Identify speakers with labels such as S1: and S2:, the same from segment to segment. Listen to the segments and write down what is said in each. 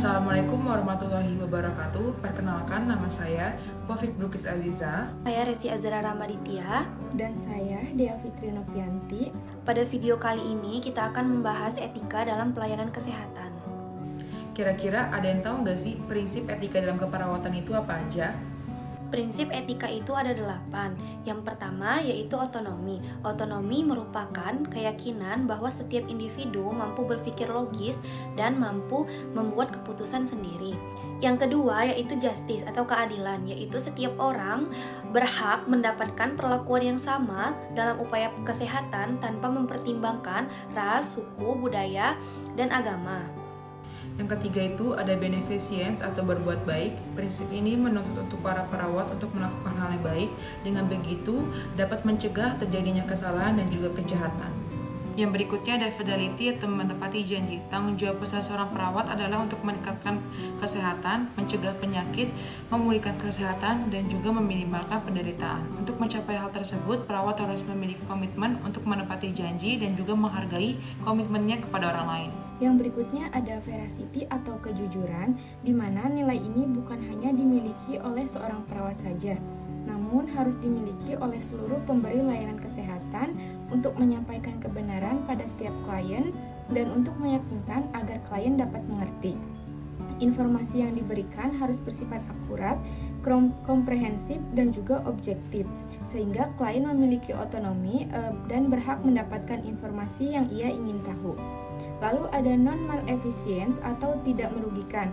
S1: Assalamualaikum warahmatullahi wabarakatuh. Perkenalkan, nama saya Wafik Blukis Aziza.
S2: Saya Resi Azra Ramaditya.
S3: Dan saya Dea Fitri Novianti.
S2: Pada video kali ini kita akan membahas etika dalam pelayanan kesehatan.
S1: Kira-kira ada yang tahu nggak sih prinsip etika dalam keperawatan itu apa aja?
S2: Prinsip etika itu ada 8. Yang pertama yaitu otonomi. Otonomi merupakan keyakinan bahwa setiap individu mampu berpikir logis dan mampu membuat keputusan sendiri. Yang kedua yaitu justice atau keadilan, yaitu setiap orang berhak mendapatkan perlakuan yang sama dalam upaya kesehatan tanpa mempertimbangkan ras, suku, budaya, dan agama.
S1: Yang ketiga itu ada beneficence atau berbuat baik. Prinsip ini menuntut untuk para perawat untuk melakukan hal yang baik. Dengan begitu dapat mencegah terjadinya kesalahan dan juga kejahatan. Yang berikutnya ada fidelity atau menepati janji. Tanggung jawab besar seorang perawat adalah untuk meningkatkan kesehatan, mencegah penyakit, memulihkan kesehatan, dan juga meminimalkan penderitaan. Untuk mencapai hal tersebut, perawat harus memiliki komitmen untuk menepati janji dan juga menghargai komitmennya kepada orang lain.
S3: Yang berikutnya ada veracity atau kejujuran, di mana nilai ini bukan hanya dimiliki oleh seorang perawat saja, namun harus dimiliki oleh seluruh pemberi layanan kesehatan untuk menyampaikan kebenaran pada setiap klien dan untuk meyakinkan agar klien dapat mengerti. Informasi yang diberikan harus bersifat akurat, komprehensif, dan juga objektif, sehingga klien memiliki otonomi dan berhak mendapatkan informasi yang ia ingin tahu. Lalu ada non-maleficence atau tidak merugikan.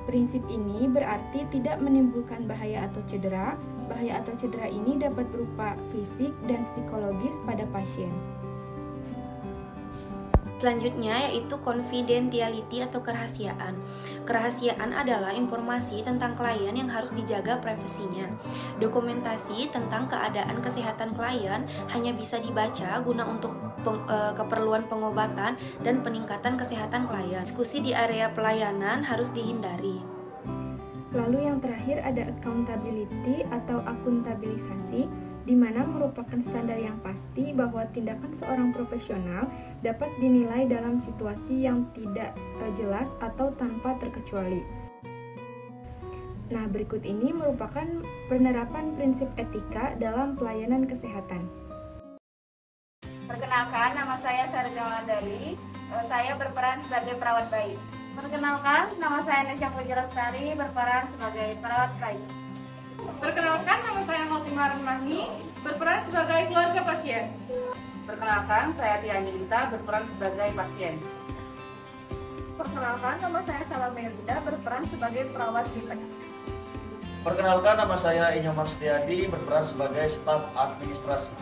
S3: Prinsip ini berarti tidak menimbulkan bahaya atau cedera. Bahaya atau cedera ini dapat berupa fisik dan psikologis pada pasien.
S2: Selanjutnya yaitu confidentiality atau kerahasiaan. Kerahasiaan adalah informasi tentang klien yang harus dijaga privasinya. Dokumentasi tentang keadaan kesehatan klien hanya bisa dibaca guna untuk keperluan pengobatan dan peningkatan kesehatan klien. Diskusi di area pelayanan harus dihindari.
S3: Lalu yang terakhir ada accountability atau akuntabilisasi, di mana merupakan standar yang pasti bahwa tindakan seorang profesional dapat dinilai dalam situasi yang tidak jelas atau tanpa terkecuali. Nah, berikut ini merupakan penerapan prinsip etika dalam pelayanan kesehatan.
S4: Perkenalkan, nama saya Sarja Wulandari. Saya berperan sebagai perawat bayi. Perkenalkan, nama saya Nesya Puji-Lestari, berperan sebagai perawat bayi.
S5: Perkenalkan, nama saya Fatimah Rahmani, berperan sebagai keluarga pasien.
S4: Perkenalkan, saya Tia Angelita, berperan sebagai pasien.
S5: Perkenalkan, nama saya Salome Yudha, berperan sebagai perawat kita.
S6: Perkenalkan, nama saya Inyo Marsdiadi, berperan sebagai staf administrasi.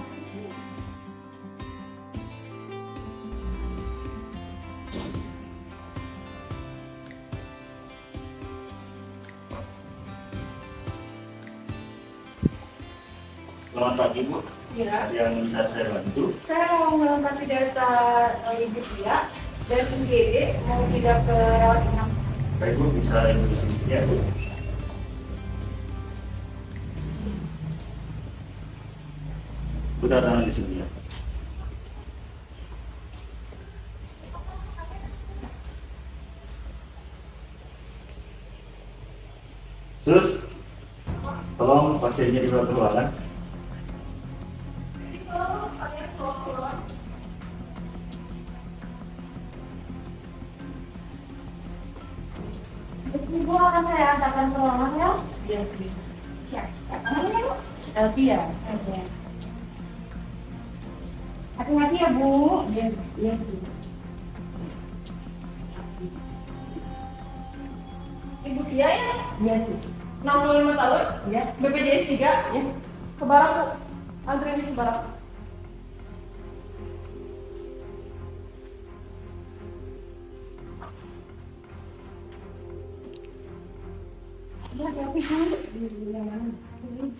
S7: Selamat pagi, Bu.
S5: Ya.
S7: Ada yang bisa saya bantu?
S5: Saya mau melengkapi data Ibu Tia dan IGD, mau tidak ke rawat inap.
S7: Baik, Bu, bisa ibu di sini ya, Bu. Bu, datang di sini ya. Sus, tolong pasiennya dibawa ke ruangan.
S5: Ibu akan saya antarkan ke ruangan ya? Iya, sih. Ya. Namanya Bu? Elvia. Elvia. Hati-hati ya, Bu. Iya, iya. Ibu Tia ya? Iya, sih. 65 tahun? Iya. BPJS 3? Iya. Ke Barak, Bu. Antrian ke Barak. Hati-hati, Bu. Yang mana?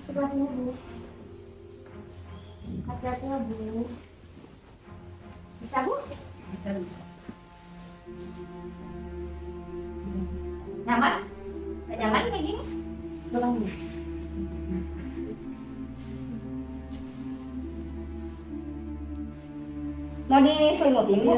S5: Sebelahnya, Bu. Hati-hati ya, Bu. Bisa, Bu? Bisa, Bu. Nyaman? Nyaman kayak gini? Belum. Mau diselimutin, Bu?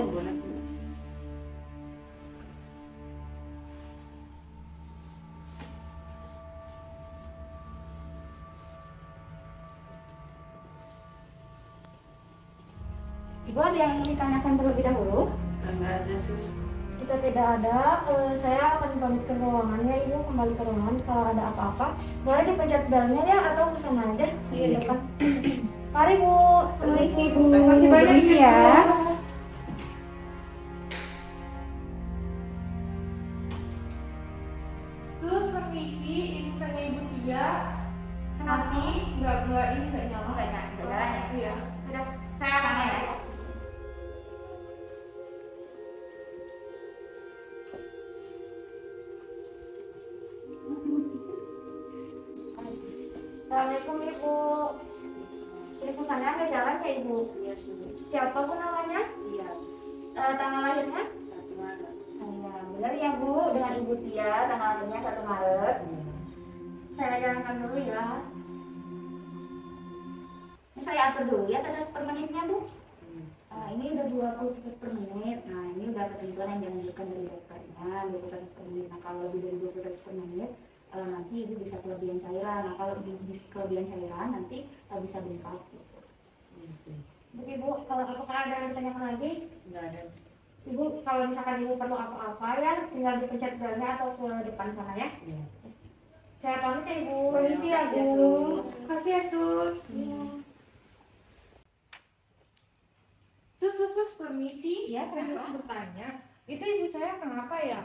S4: Ibu ada yang ingin ditanyakan terlebih dahulu?
S1: Enggak ada sus.
S4: Jika tidak ada, saya akan pamit ke ruangannya. Ibu kembali ke ruangan. Kalau ada apa-apa, boleh dipencet belnya ya, atau ke sana aja di depan. Mari Bu, permisi Bu.
S3: Terima kasih banyak
S4: Permisi
S3: ya.
S5: Terus permisi, ibu saya ibu Tia. Nanti nggak ini nggak nyala.
S4: Nggak nyala ya?
S5: Iya.
S4: Udah, saya akan ya. Assalamualaikum Ibu. Ini pesannya ada jalan ya Ibu?
S1: Iya sus.
S4: Siapa Bu namanya?
S1: Iya.
S4: Tanggal lahirnya?
S1: 1 Maret.
S4: Nah, benar ya Bu, dengan Ibu Tia, tanggal lahirnya 1 Maret. Saya jalankan dulu ya. Ini saya atur dulu ya tanda per menitnya Bu. Ini udah 20 tiket per menit. Nah, ini udah ketentuan yang dianjurkan dari dokternya, 20 tiket per menit. Nah, kalau lebih dari 20 tiket per menit, nanti Ibu bisa kelebihan cairan. Nah, kalau bisa kelebihan cairan, nanti bisa bengkak gitu. Ibu, kalau apakah ada yang ditanyakan lagi?
S1: Enggak ada.
S4: Ibu, kalau misalkan Ibu perlu apa-apa ya, tinggal dipencet belnya atau ke depan sana ya.
S1: Iya.
S4: Saya pamit ya Ibu. Permisi ya
S1: Makasih ya,
S4: Bu.
S1: Sus.
S4: Makasih ya Sus.
S5: Sus, permisi.
S4: Iya,
S5: Saya
S4: kenapa?
S5: mau bertanya, itu ibu saya kenapa ya?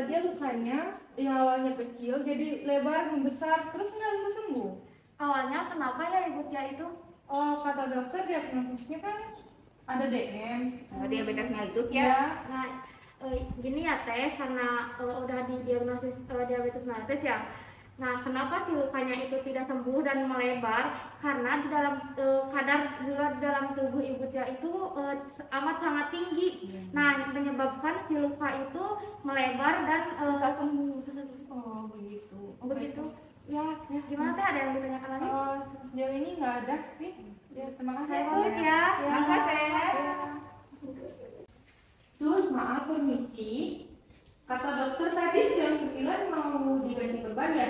S5: Dia lukanya yang awalnya kecil jadi lebar membesar terus nggak sembuh.
S4: Awalnya kenapa ya Ibu Tia itu?
S5: Oh, kata dokter diagnosisnya kan ada DM.
S4: Diabetes mellitus
S5: Iya.
S4: ya. Nah, gini ya Teh, karena udah didiagnosis diabetes mellitus ya. Nah, kenapa si lukanya itu tidak sembuh dan melebar? Karena di dalam kadar gula dalam tubuh Ibu Tia itu amat sangat tinggi. Nah, menyebabkan si luka itu melebar dan susah sembuh.
S5: Oh, begitu.
S4: Begitu. Ya, gimana Teh? Ada yang ditanyakan lagi?
S5: Sejauh ini nggak ada sih. Ya, terima kasih.
S4: Saya
S5: Sus.
S4: pamit ya. Mangga Teh.
S5: Sus, maaf permisi. Kata dokter tadi jam 9 mau diganti beban ya?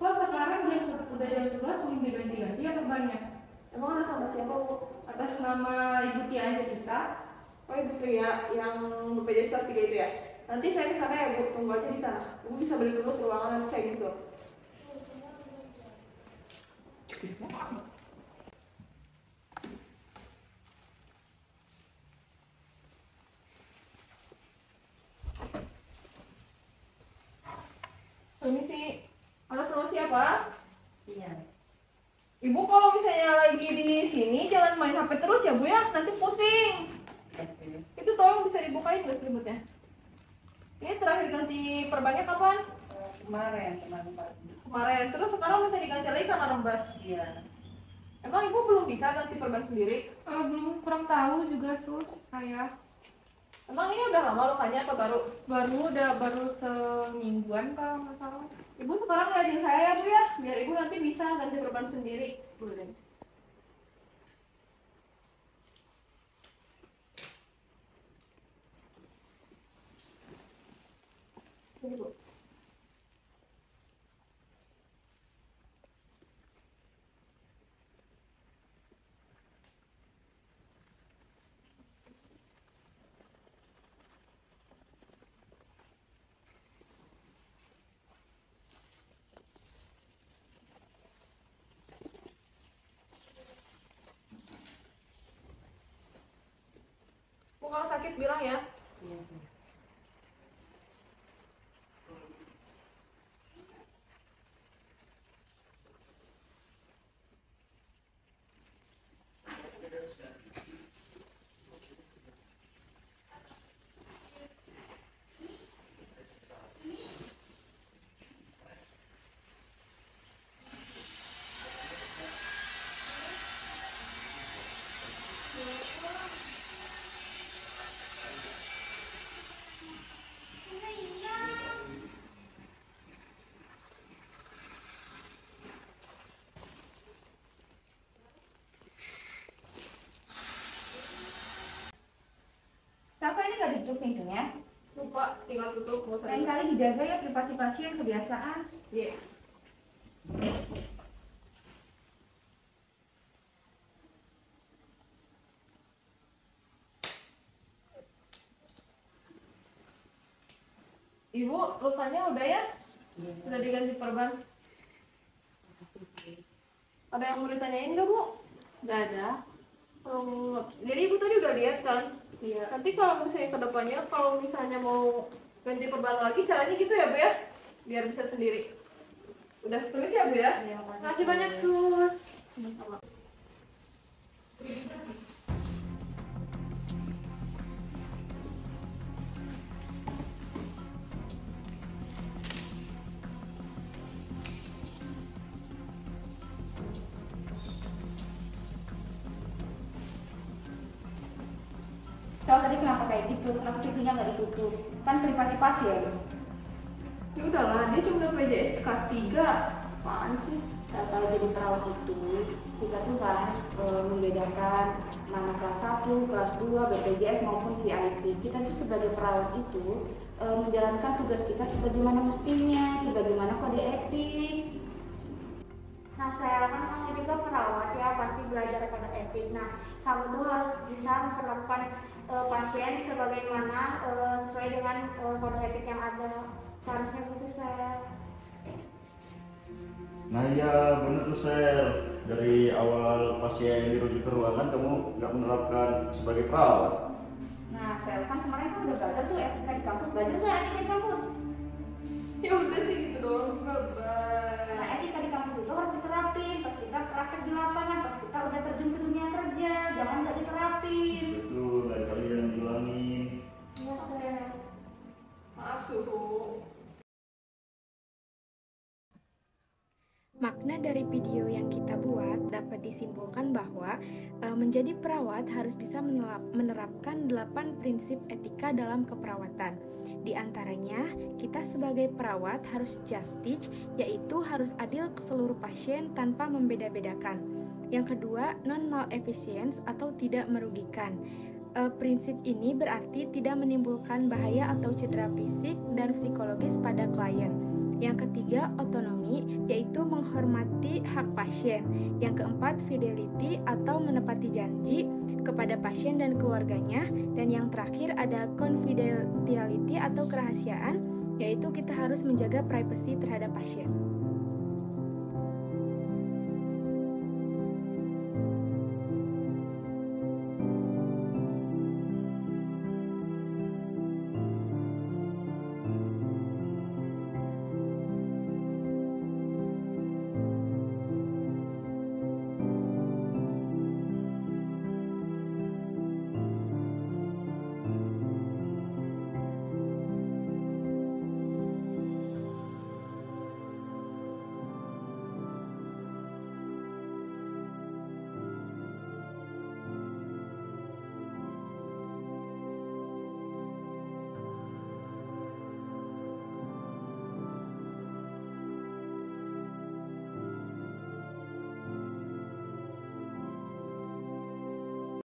S5: Kok sekarang udah jam 11 belum diganti-ganti ya bebannya?
S4: Emang ada sama siapa Bu?
S5: Atas nama Ibu Tia Angelita.
S8: Oh Ibu Tia yang BPJS kelas 3 itu ya? Nanti saya ke sana ya Bu, tunggu aja di sana. Ibu bisa balik dulu ke ruangan, nanti saya nyusul. Permisi, atas nama siapa?
S1: Iya.
S8: Ibu kalau misalnya lagi di sini jangan main HP terus ya Bu ya, nanti pusing.
S1: Oke.
S8: Itu tolong bisa dibukain nggak selimutnya? Ini terakhir ganti perbannya kapan?
S1: Kemarin.
S8: Kemarin, terus sekarang minta diganti lagi karena rembas.
S1: Iya.
S8: Emang Ibu belum bisa ganti perban sendiri?
S5: Belum, kurang tahu juga sus saya.
S8: Emang ini udah lama lukanya atau baru?
S5: Baru semingguan kalau nggak salah.
S8: Ibu sekarang ngajin saya ya Bu ya, biar Ibu nanti bisa ganti perban sendiri.
S5: Boleh.
S8: Ini Bu. Bu kalau sakit bilang ya.
S1: Iya.
S4: Kenapa ini nggak ditutup pintunya?
S8: Lupa, tinggal tutup mau
S4: Lain
S8: saya.
S4: kali dijaga ya privasi pasien, kebiasaan.
S8: Iya. Ibu, lukanya udah ya? Udah diganti perban? Ada yang mau ditanyain nggak, Bu?
S5: Nggak ada.
S8: Jadi Ibu tadi udah lihat kan?
S5: Iya.
S8: Nanti kalau misalnya ke depannya, kalau misalnya mau ganti perban lagi, caranya gitu ya, Bu ya? Biar bisa sendiri. Udah tulis ya, Bu ya?
S5: Terima kasih banyak, Sus.
S4: Kalau tadi kenapa kayak gitu? Kenapa pintunya nggak ditutup? Kan privasi pasien.
S8: Ya udahlah, dia cuma BPJS kelas 3. Apaan sih?
S4: Kalau jadi perawat itu, kita tuh harus membedakan mana kelas 1, kelas 2, BPJS maupun VIP. Kita tuh sebagai perawat itu menjalankan tugas kita sebagaimana mestinya, sebagaimana kode etik.
S9: Nah, saya kan masih juga perawat ya, pasti belajar pada etik. Nah, kamu tuh harus bisa memperlakukan pasien sebagaimana sesuai dengan kode etik yang ada. Seharusnya begitu, saya.
S7: Nah ya benar tuh Sel, dari awal pasien dirujuk ke ruangan kamu nggak menerapkan sebagai perawat.
S4: Nah, saya kan kemarin kan udah belajar tuh etika di kampus. Belajar nggak etika di kampus?
S8: Ya udah sih gitu doang juga lebay.
S4: Nah, etika di kampus itu harus diterapin pas kita praktek di lapangan, pas kita udah terjun ke dunia kerja, jangan nggak diterapin.
S7: Betul, lain kali yang diulangi.
S4: Iya, saya.
S8: Maaf suhu.
S3: Makna dari video yang kita buat dapat disimpulkan bahwa menjadi perawat harus bisa menerapkan 8 prinsip etika dalam keperawatan. Di antaranya, kita sebagai perawat harus justice, yaitu harus adil ke seluruh pasien tanpa membeda-bedakan. Yang kedua, non-malefisience atau tidak merugikan. Prinsip ini berarti tidak menimbulkan bahaya atau cedera fisik dan psikologis pada klien. Yang ketiga, otonomi, yaitu menghormati hak pasien. Yang keempat, fidelity atau menepati janji kepada pasien dan keluarganya. Dan yang terakhir ada confidentiality atau kerahasiaan, yaitu kita harus menjaga privasi terhadap pasien.